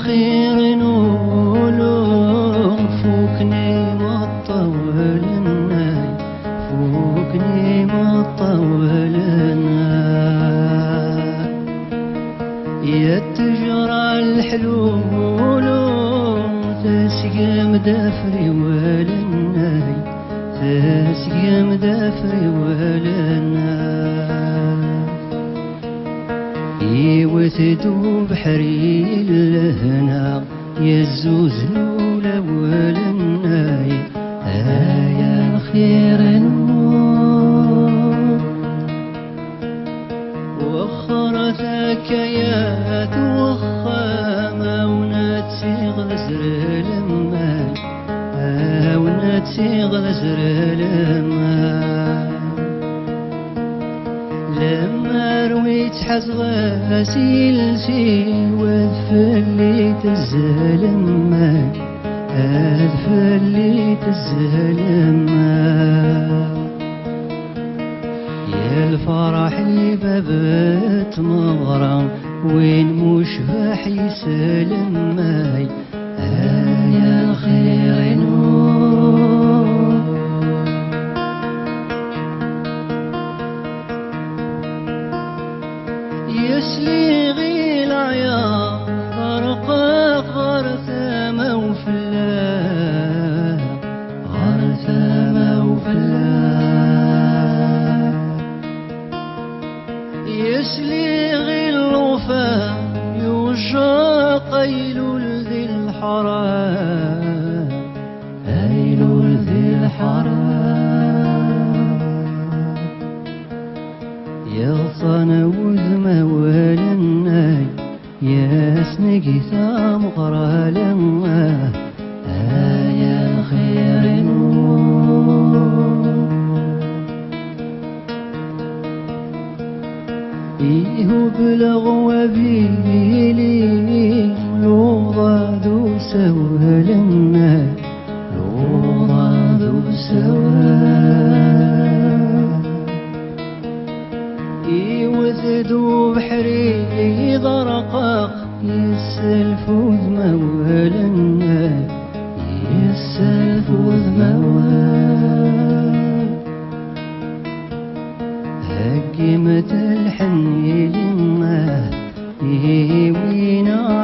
خير نولو فوكني مطولنا فوكني مطولنا يا التجرى الحلول تسقم دافري ولنا تسقم دافري ولنا يوثدو بحري لهنا يزوز لولا ولنا يا الخير النور وخر ذكيات وخامة وناتسي غزر الماء وناتسي غزر الماء لما رويت حز غسيل سي وذفلي تزلما أذفلي تزلما يا الفرح اللي بابت مغرى وين مشبح يسلما يا الخير نور يسلي غي العيار غرقاق غرثامة وفلاح غرثامة وفلاح يسلي غي الوفا يوجع قيلول ذي الحرام قيلول ذي الحرام يا صنوذ مولنا يا سنقي ثام غرالنا يا الخير نور إيه بلغوا بيلي لو ضادوا سولنا لو ضادوا سولنا يوثدو بحري ضرقاق يسلفو ذمولنا يسلفو ذمول هقمة الحني لما وينا